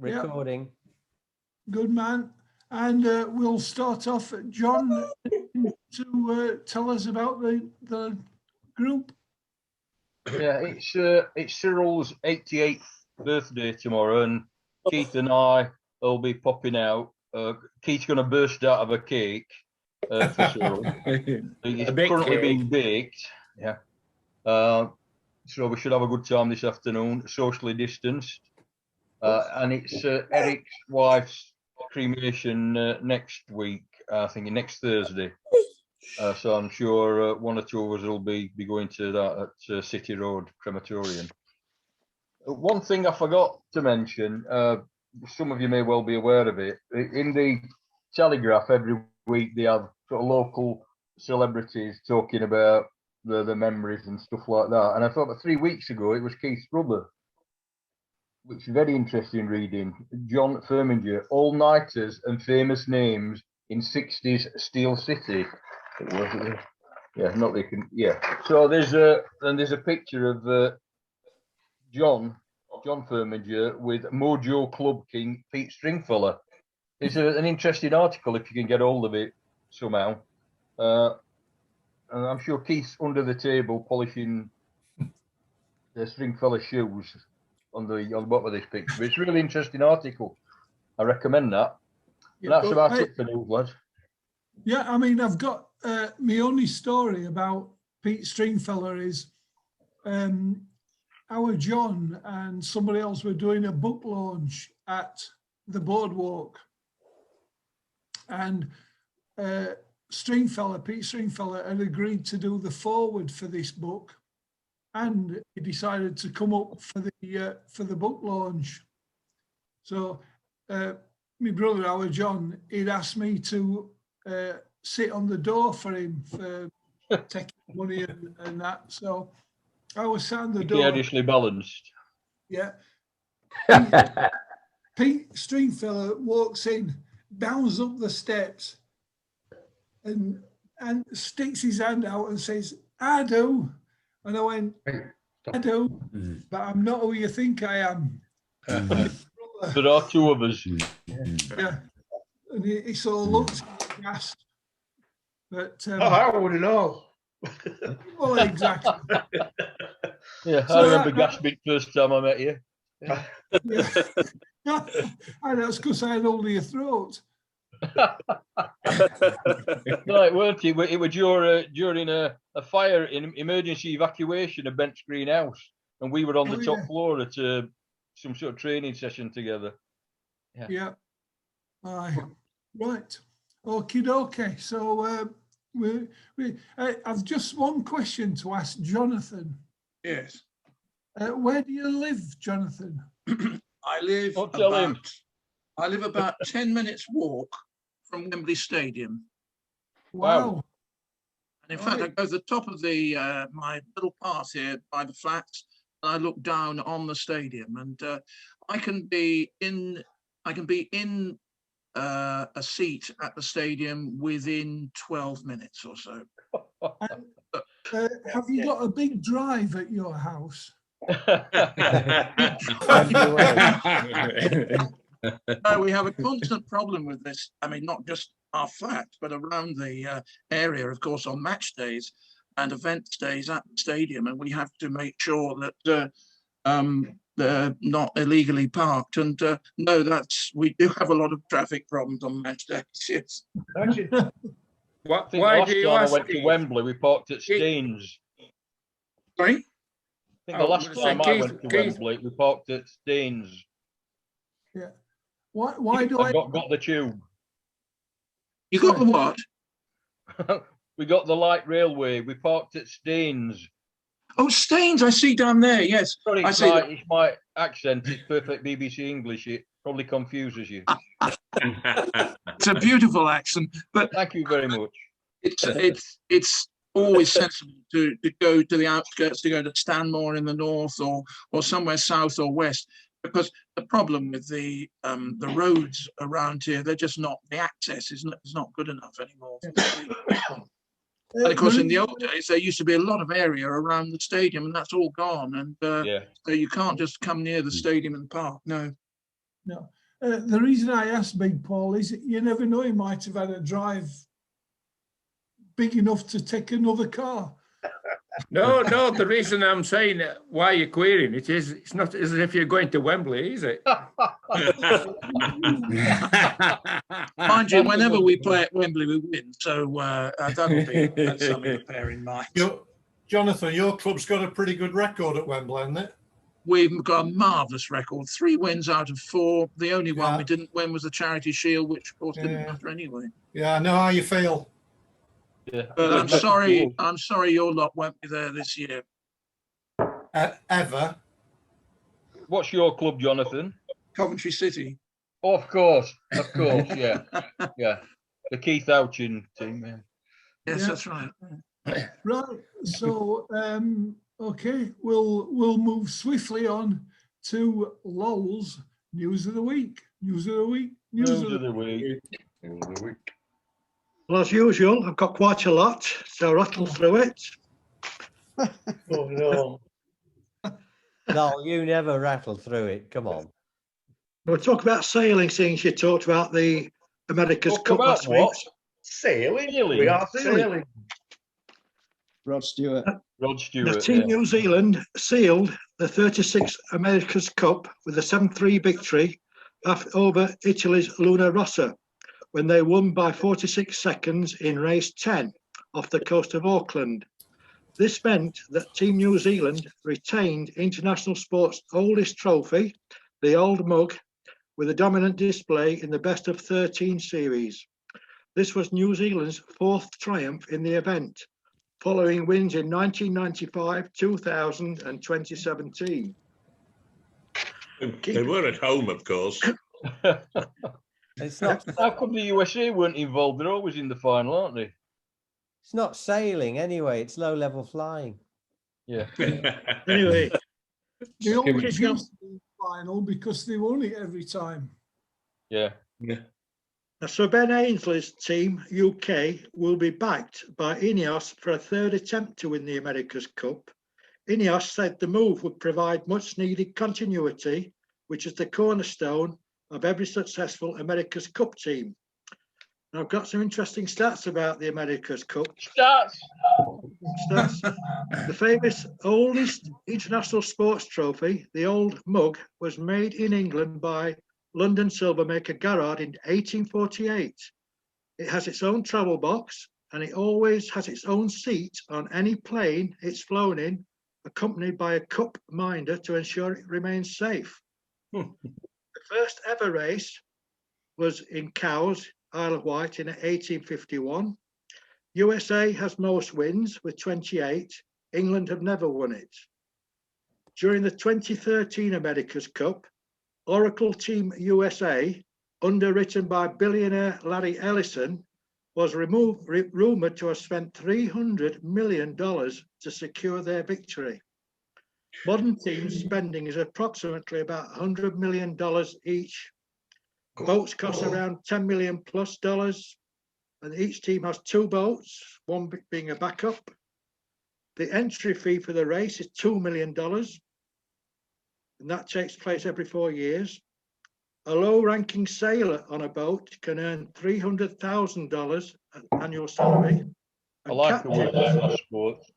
Recording. Good man. And we'll start off, John, to tell us about the group. Yeah, it's Cyril's 88th birthday tomorrow, and Keith and I will be popping out. Keith's going to burst out of a cake for Cyril. It's currently being baked. Yeah. So we should have a good time this afternoon, socially distanced. And it's Eric's wife's cremation next week, I think next Thursday. So I'm sure one or two of us will be going to that at City Road Crematorium. One thing I forgot to mention, some of you may well be aware of it, in the Telegraph every week they have sort of local celebrities talking about the memories and stuff like that. And I thought that 3 weeks ago it was Keith's brother, which is very interesting reading. John Firminger, all-nighters and famous names in 60s Steel City. It was, yeah, not they can, yeah. So there's a picture of John Firminger with Mojo Club King Pete Stringfellow. It's an interesting article if you can get hold of it somehow. And I'm sure Keith's under the table polishing the Stringfellow shoes on the bottom of this picture. But it's a really interesting article. I recommend that. Yeah, that's about it for news, lads. Yeah, I mean, I've got my only story about Pete Stringfellow is our John and somebody else were doing a book launch at the Boardwalk, and Pete Stringfellow had agreed to do the foreword for this book, and he decided to come up for the book launch. So my brother, our John, he'd asked me to sit on the door for him for taking money and that. So I was sat on the door. Seriously balanced. Yeah. Pete Stringfellow walks in, bounds up the steps, and sticks his hand out and says, "I do." And I went, "I do, but I'm not who you think I am." There are two of us. Yeah. And he sort of looked at me, gasped. But I wouldn't know. Well, exactly. Yeah, so I remember gasping first time I met you. Yeah. And that's because I had hold of your throat. No, it weren't. It was during a fire in emergency evacuation of Bent's Greenhouse, and we were on the top floor at some sort of training session together. Yeah. Right. Okie dokie. So I've just one question to ask Jonathan. Yes. Where do you live, Jonathan? I live about 10 minutes walk from Wembley Stadium. Wow. And in fact, I go to the top of the my little path here by the flats, and I look down on the stadium, and I can be in a seat at the stadium within 12 minutes or so. Have you got a big drive at your house? No, we have a constant problem with this. I mean, not just our flat, but around the area, of course, on match days and event days at the stadium. And we have to make sure that they're not illegally parked. And no, we do have a lot of traffic problems on match days. Yes. Why do you ask? I went to Wembley, we parked at Staines. Sorry? I think the last time I went to Wembley, we parked at Staines. Yeah. Why do I got the tube? You got the what? We got the light railway. We parked at Staines. Oh, Staines, I see down there. Yes. Sorry, it's my accent. It's perfect BBC English. It probably confuses you. It's a beautiful accent, but thank you very much. It's always sensible to go to the outskirts, to go to Stanmore in the north or somewhere south or west, because the problem with the roads around here, they're just not, the access is not good enough anymore. And of course, in the old days, there used to be a lot of area around the stadium, and that's all gone. And so you can't just come near the stadium and park. No. No. The reason I asked Big Paul is you never know, he might have had a drive big enough to take another car. No, the reason I'm saying why you're querying it is it's not as if you're going to Wembley, is it? Mind you, whenever we play at Wembley, we win. So that's something to bear in mind. Jonathan, your club's got a pretty good record at Wembley, hasn't it? We've got a marvellous record. 3 wins out of 4. The only one we didn't win was the Charity Shield, which of course didn't matter anyway. Yeah, I know how you feel. Yeah. But I'm sorry your lot won't be there this year. Ever. What's your club, Jonathan? Coventry City. Oh, of course, yeah, yeah. The Keith Ouchin team. Yeah. Yes, Yeah. that's right. Right. So, okay, we'll move swiftly on to Lowell's News of the Week. News of the Week. News of the week. Well, as usual, I've got quite a lot, so rattle through it. Oh, no. No, you never rattle through it. Come on. We'll talk about sailing, since you talked about the America's Talk Cup about last what? week. Sailing. Sailing. We are Sailing. sailing. Rod Stewart. Rod The Stewart. Team Yeah. New Zealand sealed the 36th America's Cup with a 7-3 victory over Italy's Luna Rossa, when they won by 46 seconds in race 10 off the coast of Auckland. This meant that Team New Zealand retained international sport's oldest trophy, the Old Mug, with a dominant display in the best of 13 series. This was New Zealand's 4th triumph in the event, following wins in 1995, 2000 and 2017. They were at home, of course. It's not. How come the USA weren't involved? They're always in the final, aren't they? It's not sailing anyway. It's low level flying. Yeah. Anyway, They only Okay, just in the final because they won it every time. Yeah. so Ben Ainsley's team, UK, will be backed by Ineos for a 3rd attempt to win the America's Cup. Ineos said the move would provide much needed continuity, which is the cornerstone of every successful America's Cup team. Now, I've got some interesting stats about the America's Cup. Stats. The famous oldest international sports trophy, the Old Mug, was made in England by London silver maker Garrard in 1848. It has its own travel box, and it always has its own seat on any plane it's flown in, accompanied by a cup minder to ensure it remains safe. The first ever race was in Cowes, Isle of Wight in 1851. USA has most wins with 28. England have never won it. During the 2013 America's Cup, Oracle Team USA, underwritten by billionaire Larry Ellison, was rumoured to have spent $300 million to secure their victory. Modern teams' spending is approximately about $100 million each. Boats cost around $10 million plus dollars, and each team has 2 boats, one being a backup. The entry fee for the race is $2 million, and that takes place every 4 years. A low-ranking sailor on a boat can earn $300,000 annual salary. I like the word slash sports.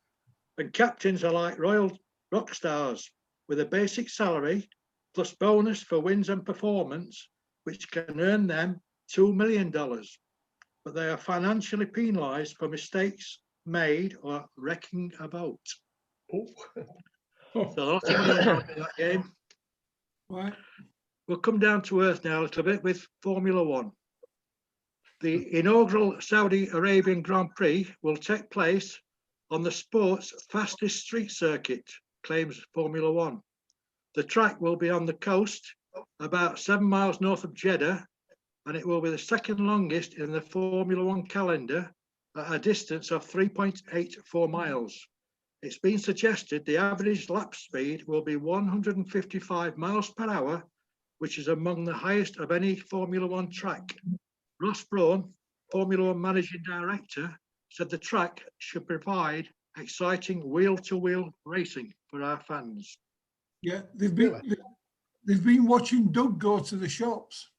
And captains are like royal rock stars with a basic salary plus bonus for wins and performance, which can earn them $2 million. But they are financially penalised for mistakes made or wrecking a boat. So a lot of money involved in that game. Right. We'll come down to earth now a little bit with Formula One. The inaugural Saudi Arabian Grand Prix will take place on the sport's fastest street circuit, claims Formula One. The track will be on the coast, about 7 miles north of Jeddah, and it will be the second longest in the Formula One calendar at a distance of 3.84 miles. It's been suggested the average lap speed will be 155 miles per hour, which is among the highest of any Formula One track. Ross Brawn, Formula One Managing Director, said the track should provide exciting wheel-to-wheel racing for our fans. Yeah, they've been they've been watching Doug go to the shops.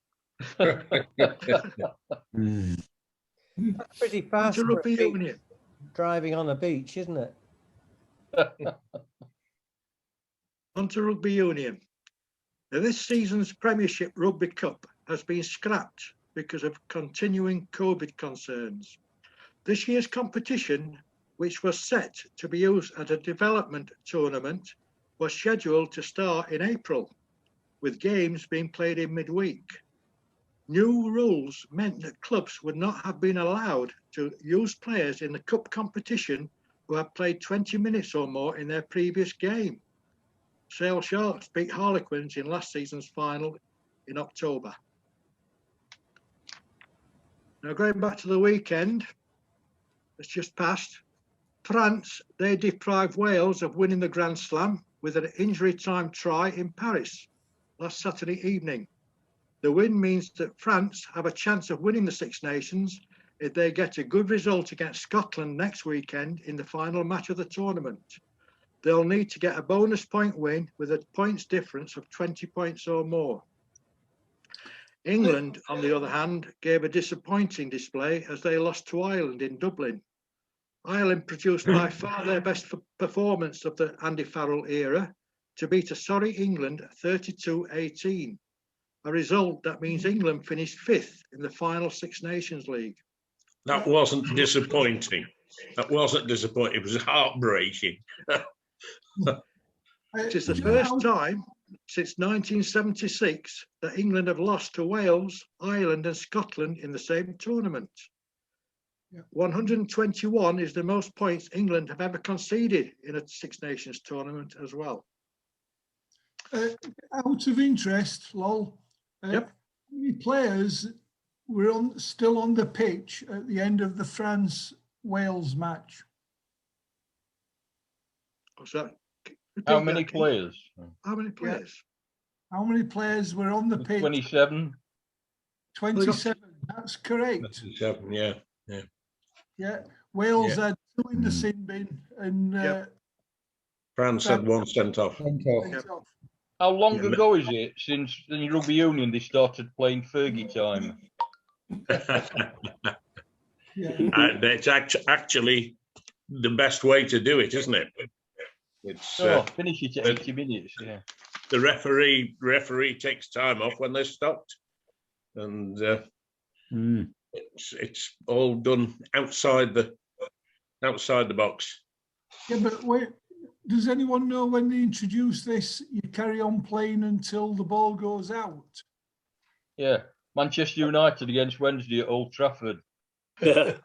That's pretty fast To for a Rugby beach, Union. driving on a beach, isn't it? On to Rugby Union. Now, this season's Premiership Rugby Cup has been scrapped because of continuing COVID concerns. This year's competition, which was set to be used as a development tournament, was scheduled to start in April, with games being played in midweek. New rules meant that clubs would not have been allowed to use players in the cup competition who had played 20 minutes or more in their previous game. Sale Sharks beat Harlequins in last season's final in October. Now going back to the weekend that's just passed, France, they deprived Wales of winning the Grand Slam with an injury time try in Paris last Saturday evening. The win means that France have a chance of winning the Six Nations if they get a good result against Scotland next weekend in the final match of the tournament. They'll need to get a bonus point win with a points difference of 20 points or more. England, on the other hand, gave a disappointing display as they lost to Ireland in Dublin. Ireland produced by far their best performance of the Andy Farrell era to beat a sorry England 32-18. A result that means England finished 5th in the final Six Nations League. That wasn't disappointing. That wasn't disappointing. It was heartbreaking. It is the first time since 1976 that England have lost to Wales, Ireland and Scotland in the same tournament. 121 is the most points England have ever conceded in a Six Nations tournament as well. Out of interest, Lol, Yep. how many players were still on the pitch at the end of the France-Wales match? What's that? How Repeat many that, Keith. players? How many players? How many players were on the pitch? 27. 27, that's correct. That's the seven, yeah. Yeah, Wales Yeah. had 2 in the sin bin and Yep. France had one sent off. sent off. How long Yeah, ago is it since in Rugby Union they started playing Fergie time? Yeah. It's actually the best way to do it, isn't it? It's Oh, finish it at 80 minutes, yeah. the referee takes time off when they're stopped, and it's all done outside the box. Yeah, but wait, does anyone know when they introduce this? You carry on playing until the ball goes out. Yeah. Manchester United against Wednesday at Old Trafford. I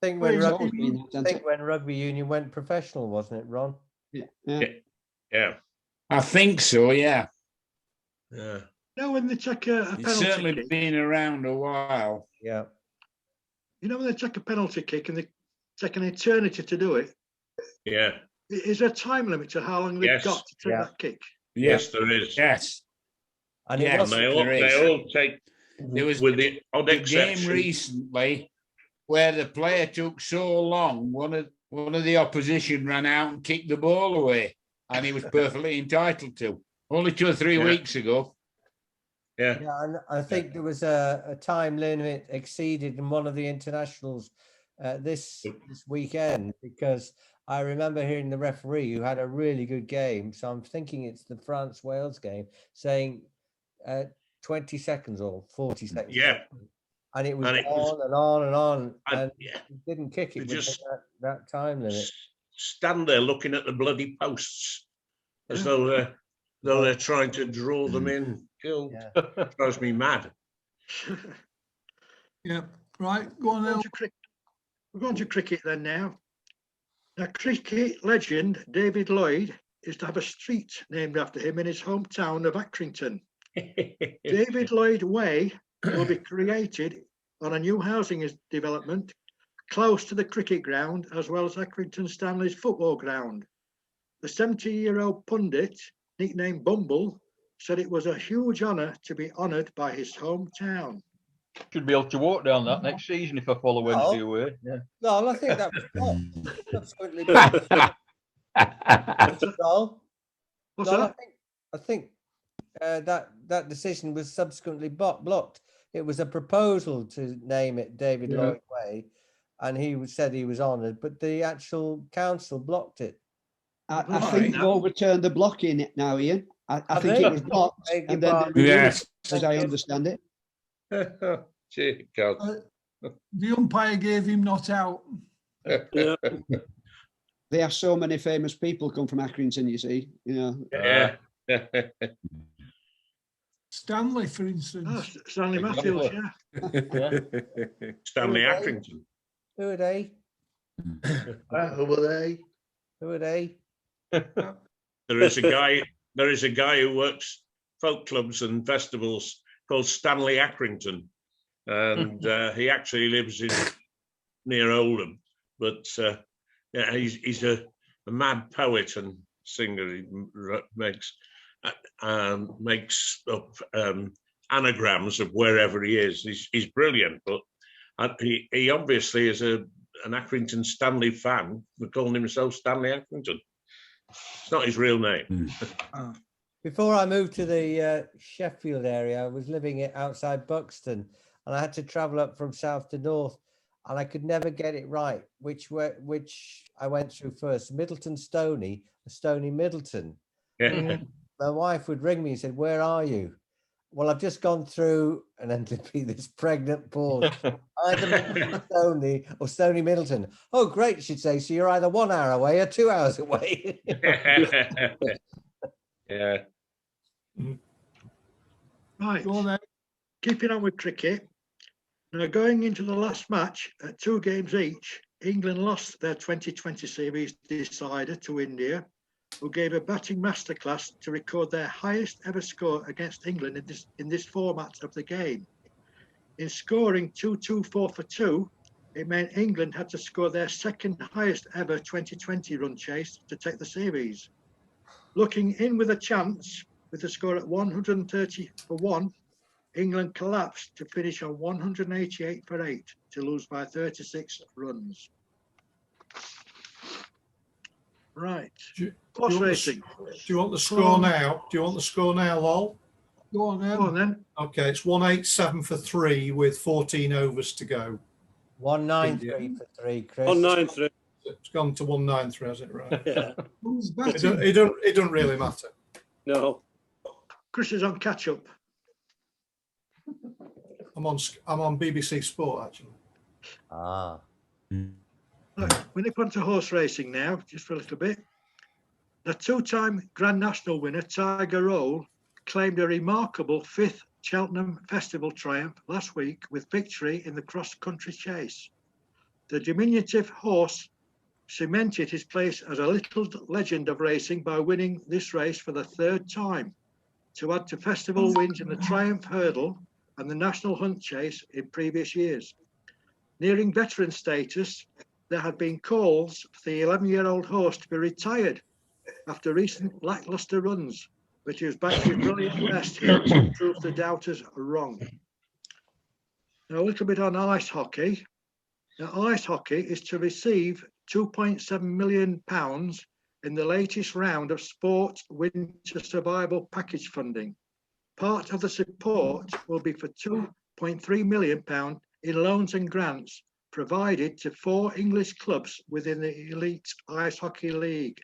think when Wait, rugby union went professional, wasn't it, Ron? Yeah, I think so, yeah. yeah. You know when they take a It's penalty certainly kick, been around a while. Yeah. you know when they take a penalty kick and they take an eternity to do it, Yeah. is there a time limit to how long they've Yes. got to take Yeah. that kick? Yes, there is. Yes. And Yeah, it And was they all, there is. they all take, There was with the odd a game exception. recently where the player took so long, one of the opposition ran out and kicked the ball away, and he was perfectly entitled to. Only 2 or 3 Yeah. weeks ago. Yeah, Yeah, and I think there was a time limit exceeded in one of the internationals this weekend, because I remember hearing the referee, who had a really good game, so I'm thinking it's the France-Wales game, saying 20 seconds or 40 seconds. Yeah. And it was And it was- on and on and on, and and yeah, he didn't kick it They within just- that time limit. stand there looking at the bloody posts as though they're trying to draw them in. Kill Yeah. drives me mad. Yeah, right, go on now. We're going to cricket then now. Now, cricket legend David Lloyd is to have a street named after him in his hometown of Accrington. David Lloyd Way will be created on a new housing development close to the cricket ground, as well as Accrington Stanley's football ground. The 70-year-old pundit, nicknamed Bumble, said it was a huge honour to be honoured by his hometown. Should be able to walk down that next season if I follow Wednesday away. Yeah. No, I think that was subsequently. No, What's no, I that? think I think that decision was subsequently blocked. It was a proposal to name it David Yeah. Lloyd Way, and said he was honoured, but the actual council blocked it. I think they've overturned the blocking it now, Ian. I Have think they? it was blocked Beg your and then pardon. they released Yes. it, as I understand it. Gee, God. The umpire gave him not out. They have so many famous people come from Accrington, you see. You know, Yeah. Stanley, for Ah, instance. Stanley Matthews, yeah. Stanley Accrington. Who are they? Who were they? Who are they? There is a guy who works folk clubs and festivals called Stanley Accrington, and he actually lives near Oldham. But yeah, he's a mad poet and singer. He makes up anagrams of wherever he is. He's brilliant, but he obviously is an Accrington Stanley fan. We're calling himself Stanley Accrington. It's not his real name. Before I moved to the Sheffield area, I was living outside Buxton, and I had to travel up from south to north, and I could never get it right. Which I went through first, Middleton Stony, or Stony Middleton. Yeah. My wife would ring me and said, "Where are you?" Well, I've just gone through, and then there'd be this pregnant pause. Either Middleton Stony or Stony Middleton. Oh, great, she'd say. So you're either 1 hour away or 2 hours away. Yeah. Right. Go on then. Keeping on with cricket. Now, going into the last match at 2 games each, England lost their 2020 series decider to India, who gave a batting masterclass to record their highest ever score against England in this format of the game. In scoring 224 for 2, it meant England had to score their second highest ever 2020 run chase to take the series. Looking in with a chance, with the score at 130 for 1, England collapsed to finish on 188 for 8 to lose by 36 runs. Right. Horse racing. Do you want the score now? Do you want the score now, Lol? Go on then. Go on then. Okay, it's 187 for 3 with 14 overs to go. 193 for 3, Chris. 193. It's gone to 193, has it? Right. Yeah. Who's It batting? don't really matter. No. Chris is on catch up. I'm on BBC Sport actually. Ah. Right, we nip on to horse racing now, just for a little bit. The 2-time Grand National winner, Tiger Roll, claimed a remarkable 5th Cheltenham Festival triumph last week with victory in the cross-country chase. The diminutive horse cemented his place as a little legend of racing by winning this race for the 3rd time, to add to festival wins in the Triumph Hurdle and the National Hunt Chase in previous years. Nearing veteran status, there had been calls for the 11-year-old horse to be retired after recent lacklustre runs, but he was back to his brilliant best here to prove the doubters wrong. Now, a little bit on ice hockey. Now, ice hockey is to receive £2.7 million in the latest round of Sport Winter Survival Package funding. Part of the support will be for £2.3 million in loans and grants provided to 4 English clubs within the Elite Ice Hockey League: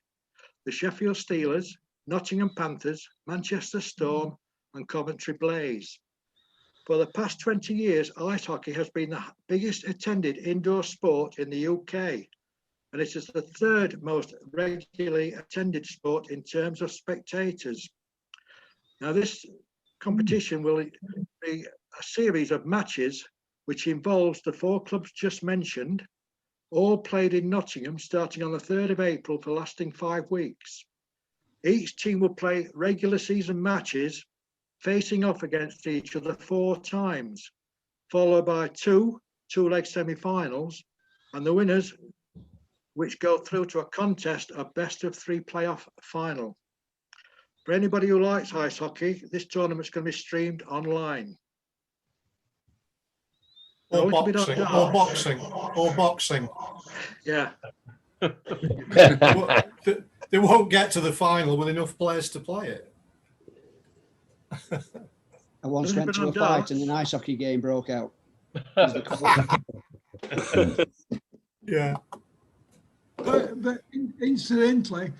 the Sheffield Steelers, Nottingham Panthers, Manchester Storm and Coventry Blaze. For the past 20 years, ice hockey has been the biggest attended indoor sport in the UK, and it is the 3rd most regularly attended sport in terms of spectators. Now, this competition will be a series of matches which involves the 4 clubs just mentioned, all played in Nottingham starting on the 3rd of April for lasting 5 weeks. Each team will play regular season matches facing off against each other 4 times, followed by 2 two-leg semi-finals, and the winners, which go through to a contest of best of 3 playoff final. For anybody who likes ice hockey, this tournament's going to be streamed online. Now, a Or little bit on boxing, or darts. boxing, or boxing. Yeah. They won't get to the final with enough players to play it. I once Has it went been to a on fight darts? and an ice hockey game broke out. Was the call. Yeah. But incidentally,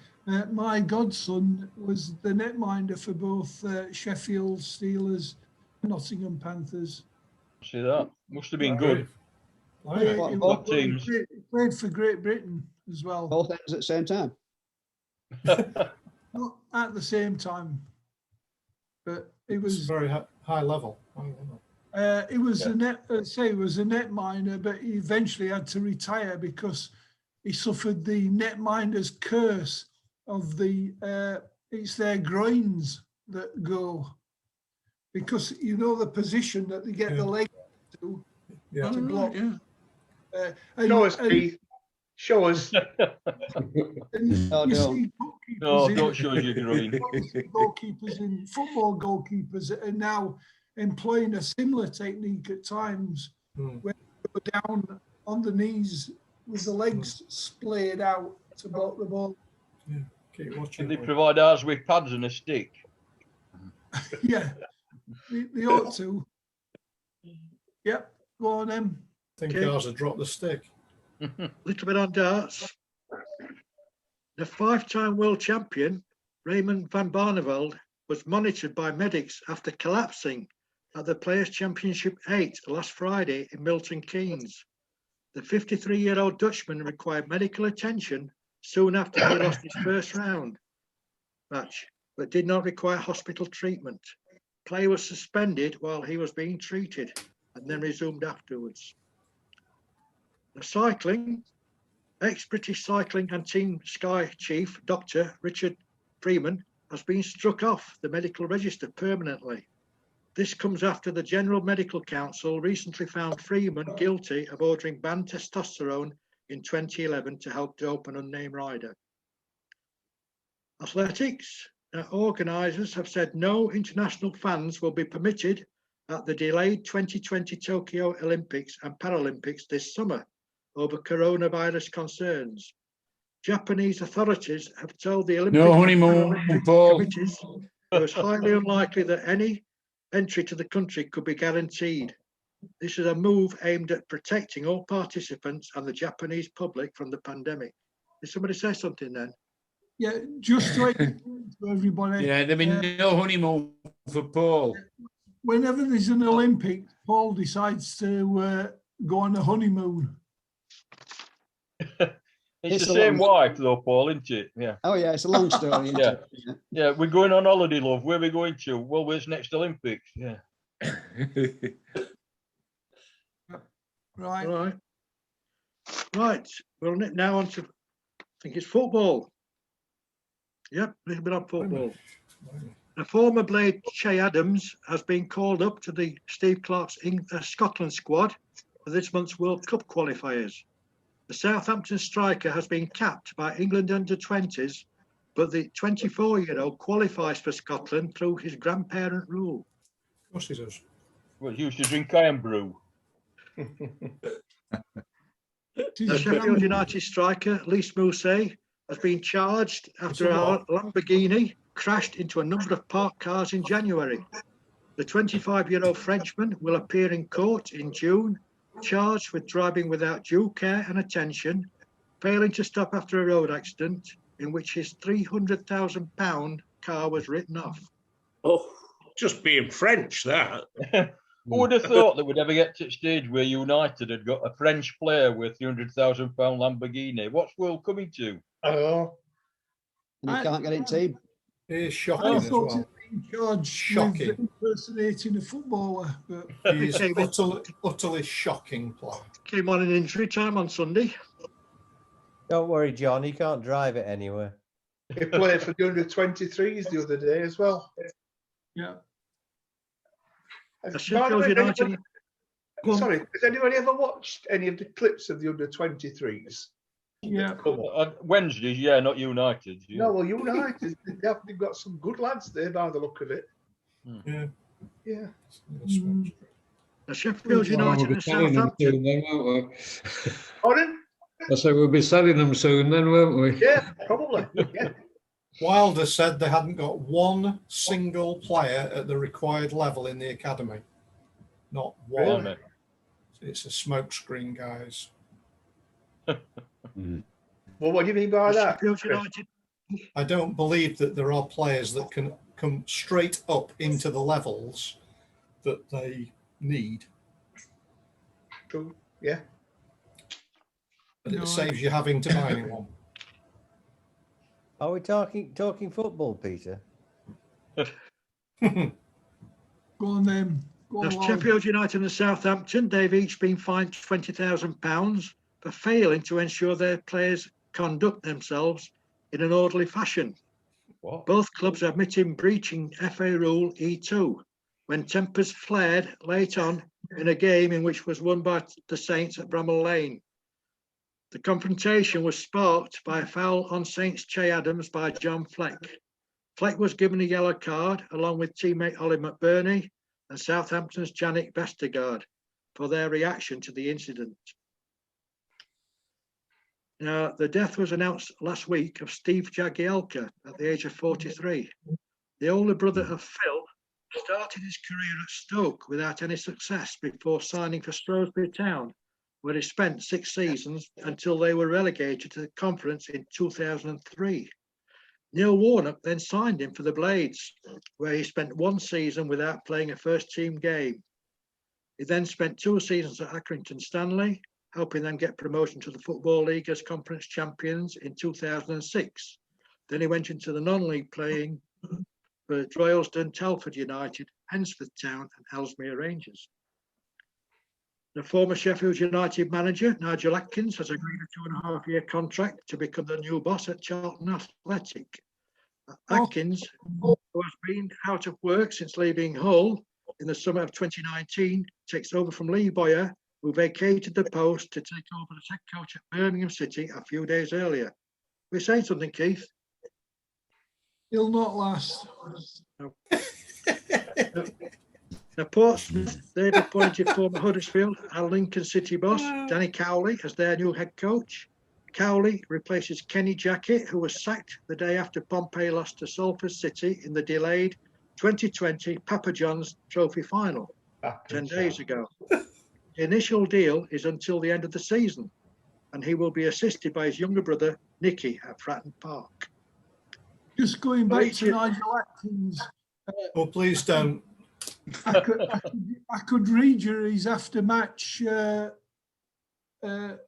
my godson was the netminder for both Sheffield Steelers and Nottingham Panthers. See that? Must have been good. Oh, He yeah. What, he both teams? played for Great Britain as well, both ends at the same time? not at the same time. But it It's was very high level. he was a netminder, but he eventually had to retire because he suffered the netminder's curse of it's their groins that go, because you know the position that they get the Yeah. leg to Yeah. to block. Yeah. Show us, Keith. Show us. and No, you don't. see No, goalkeepers don't show your groin. goalkeepers in football goalkeepers are now employing a similar technique at times, Mm. where they go down on the knees with the legs splayed out to block the ball. Keep Can watching. they Lee. provide ours with pads and a stick? Yeah, they ought to. Yep, go on then. I think Okay. ours have dropped the stick. Little bit on darts. The 5-time world champion, Raymond van Barneveld, was monitored by medics after collapsing at the Players' Championship 8 last Friday in Milton Keynes. The 53-year-old Dutchman required medical attention soon after he lost his first round match, but did not require hospital treatment. Play was suspended while he was being treated and then resumed afterwards. The cycling, ex-British cycling and Team Sky chief, Dr. Richard Freeman, has been struck off the medical register permanently. This comes after the General Medical Council recently found Freeman guilty of ordering banned testosterone in 2011 to help dope an unnamed rider. Athletics. Organisers have said no international fans will be permitted at the delayed 2020 Tokyo Olympics and Paralympics this summer over coronavirus concerns. Japanese authorities have told the Olympic No and honeymoon, Paralympic Paul. committees it was highly unlikely that any entry to the country could be guaranteed. This is a move aimed at protecting all participants and the Japanese public from the pandemic. Did somebody say something then? Yeah, just to explain to everybody. Yeah, there'll be no honeymoon for Paul. Whenever there's an Olympics, Paul decides to go on a honeymoon. It's It's the a same long- wife though, Paul, isn't it? Yeah. Oh yeah, it's a long story. isn't Yeah. it? Yeah. Yeah, we're going on holiday, love. Where are we going to? Well, where's next Olympics? Yeah. Right. Right. Right. We'll nip now on to, I think it's football. Yep, a little bit on football. The former Blade Che Adams has been called up to the Steve Clarke's Scotland squad for this month's World Cup qualifiers. The Southampton striker has been capped by England under-20s, but the 24-year-old qualifies for Scotland through his grandparent rule. Of course he does. Well, he used to drink iron brew. The Sheffield United striker, Lys Mousset, has been charged after a Lamborghini crashed into a number of parked cars in January. The 25-year-old Frenchman will appear in court in June, charged with driving without due care and attention, failing to stop after a road accident in which his £300,000 car was written off. Oh, Just being French, that. Who would have thought that we'd ever get to the stage where United had got a French player with £300,000 Lamborghini? What's world coming to? oh, And he can't get in team. He is I shocking as thought well. he'd been charged Shocking. with impersonating a footballer, but He is Okay, but- utterly shocking player. Came on in injury time on Sunday. Don't worry, John. He can't drive it anywhere. he played for the under-23s the other day as well. yeah. The Sheffield United. Go on. Sorry, has anybody ever watched any of the clips of the under-23s? Yeah. Come on. Wednesdays, yeah, not United. Yeah. No, well, United, they've got some good lads there by the look of it. Yeah. Yeah. Mm. The Sheffield United and Southampton. Soon then, won't we? Pardon? I say we'll be selling them soon then, won't we? Yeah, probably. Yeah. Wilder said they hadn't got one single player at the required level in the academy. Not one. Blimey. It's a smokescreen, guys. Well, what do you mean by that? Sheffield Chris? United. I don't believe that there are players that can come straight up into the levels that they need. True. Yeah. But it No, saves you having to buy anyone. Are we talking football, Peter? Go on then. Go on, Now, Lol. Sheffield United and Southampton, they've each been fined £20,000 for failing to ensure their players conduct themselves in an orderly fashion. What? Both clubs admitting breaching FA Rule E2 when tempers flared late on in a game in which was won by the Saints at Bramall Lane. The confrontation was sparked by a foul on Saints Che Adams by John Fleck. Fleck was given a yellow card along with teammate Ollie McBurney and Southampton's Jannik Vestergaard for their reaction to the incident. Now, the death was announced last week of Steve Jagielka at the age of 43. The older brother of Phil started his career at Stoke without any success before signing for Shrewsbury Town, where he spent 6 seasons until they were relegated to the conference in 2003. Neil Warnock then signed him for the Blades, where he spent 1 season without playing a first-team game. He then spent 2 seasons at Accrington Stanley, helping them get promotion to the Football League as conference champions in 2006. Then he went into the non-league playing for Droylsden, Telford United, Pensforth Town and Ellesmere Rangers. The former Sheffield United manager, Nigel Atkins, has agreed a 2.5-year contract to become the new boss at Charlton Athletic. Atkins, who has been out of work since leaving Hull in the summer of 2019, takes over from Lee Boyer, who vacated the post to take over as head coach at Birmingham City a few days earlier. We're saying something, Keith? He'll not last. Now, Portsmouth, they've appointed former Huddersfield and Lincoln City boss Danny Cowley as their new head coach. Cowley replaces Kenny Jackett, who was sacked the day after Pompey lost to Salford City in the delayed 2020 Papa John's Trophy final 10 days ago. The initial deal is until the end of the season, and he will be assisted by his younger brother, Nicky, at Fratton Park. Just going back to Richard. Nigel Atkins, Oh, please don't. I could read you his after-match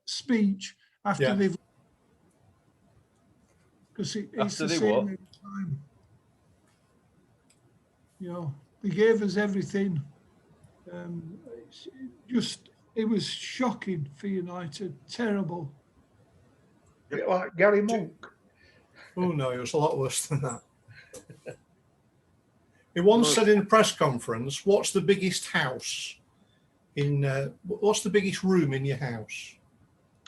speech after Yeah. they've, because it's After the they same what? every time. You know, they gave us everything. It was shocking for United, terrible. Bit like Gary Monk. Oh no, it was a lot worse than that. He once said in a press conference, "What's the biggest house in? What's the biggest room in your house?"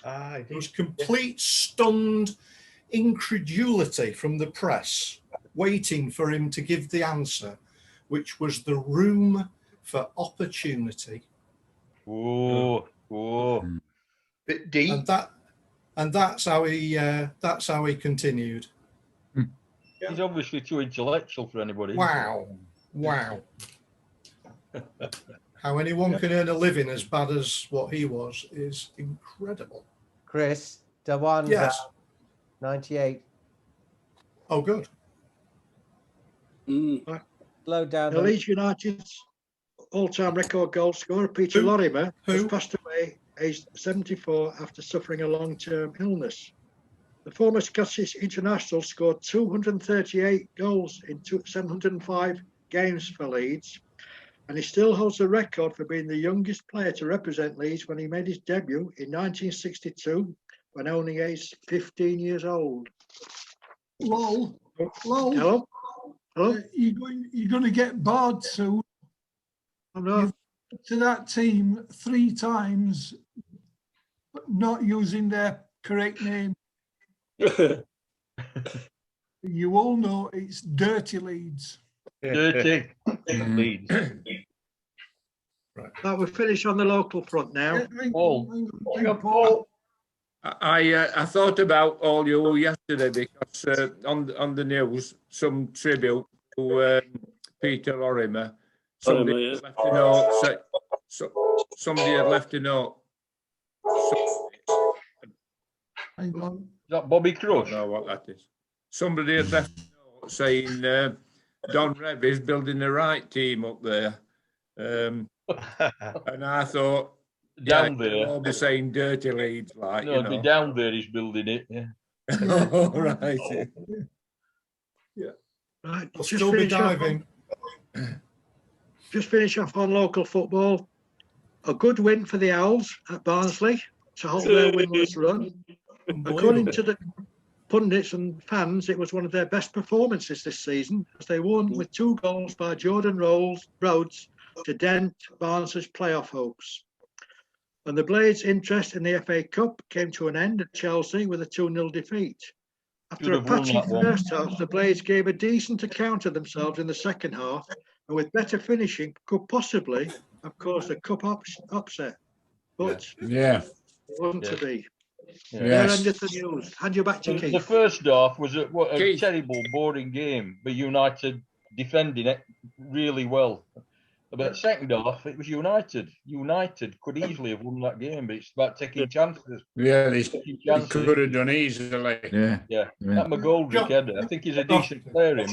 There was complete stunned incredulity from the press, waiting for him to give the answer, which was the room for opportunity. Oh, Bit deep. And that's how he continued. he's obviously too intellectual for anybody. Wow. How anyone can earn a living as bad as what he was is incredible. Chris, Dewan's Yes. 98. Oh, good. Slow down. Now, Leeds United's all-time record goal scorer, Peter Who? Lorimer, has Who? passed away aged 74 after suffering a long-term illness. The former Scottish international scored 238 goals in 705 games for Leeds, and he still holds the record for being the youngest player to represent Leeds when he made his debut in 1962, when only aged 15 years old. Lol. Hello? Hello? You're going to get barred soon. I'm not. To that team 3 times, but not using their correct name. You all know it's Dirty Leeds. Dirty Leeds. Right, we finish on the local front now. Hang Paul. on, Hang on, Paul. I thought about all you yesterday because on the news some tribute to Peter Lorimer. Somebody had left a note. Somebody had left a note. Hang on. Is that Bobby Crush? I don't know what that is. Somebody had left a note saying Don Reb is building the right team up there. And I thought, Down they'll there. all be saying dirty Leeds, like, No, you it'd be know. down there. He's building it. Yeah. All right. Right, I'll still be diving. Just finish off on local football. A good win for the Owls at Barnsley to halt their winless run. According to the pundits and fans, it was one of their best performances this season as they won with 2 goals by Jordan Rhodes to dent Barnsley's playoff hopes. And the Blades' interest in the FA Cup came to an end at Chelsea with a 2-0 defeat. After Should a have won patchy that one. first half, the Blades gave a decent account of themselves in the second half, and with better finishing, could possibly have caused a cup upset. But Yeah. it wasn't to be. There Yes. ended the news. Hand you back to The Keith. first half was a Keith. terrible, boring game, but United defending it really well. But second half, it was United. United could easily have won that game, but it's about taking chances. Yeah, they Taking could chances. have done easily. Yeah, that McGoldrick header. I think he's a decent player, him,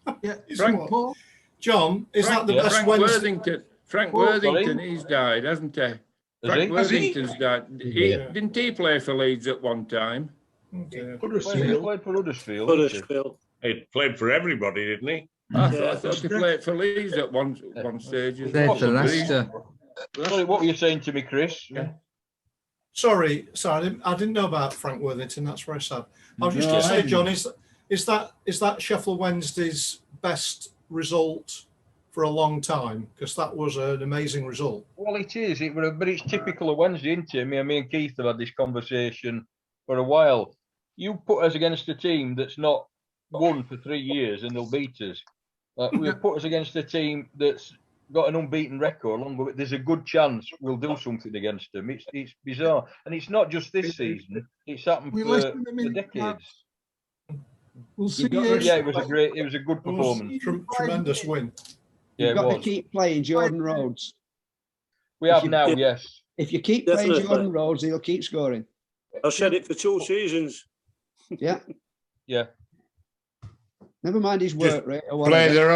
but Yeah, Is Frank what? Paul. John, is that the yeah, best Frank Wednesday? Worthington. Frank Oh, sorry? Worthington, he's died, hasn't he? Has Frank he? Worthington's died. Didn't he play for Leeds at one time? Okay. He played for Huddersfield. didn't he? He played for everybody, didn't he? I thought he played for Leeds at one stage. as Played well. for Leicester. Sorry, what were you saying to me, Chris? Sorry, I didn't know about Frank Worthington. That's very sad. I was just No, going to I say, didn't. John, is that Sheffield Wednesday's best result for a long time? Because that was an amazing result. Well, it is. But it's typical of Wednesday, isn't it? I mean, me and Keith have had this conversation for a while. You put us against a team that's not won for 3 years and they'll beat us. We'll put us against a team that's got an unbeaten record. But there's a good chance we'll do something against them. It's bizarre, and it's not just this season. It's happened We for listened a minute, decades. We'll see got you. to- Yeah, it was a good It was performance. a tremendous win. Yeah, You've it got to was. keep playing Jordan Rhodes. We have you- now, yes. If you keep playing Definitely. Jordan Rhodes, he'll keep scoring. I've said it for 2 seasons. Yeah. Yeah. Never mind his work rate or Play whatever. their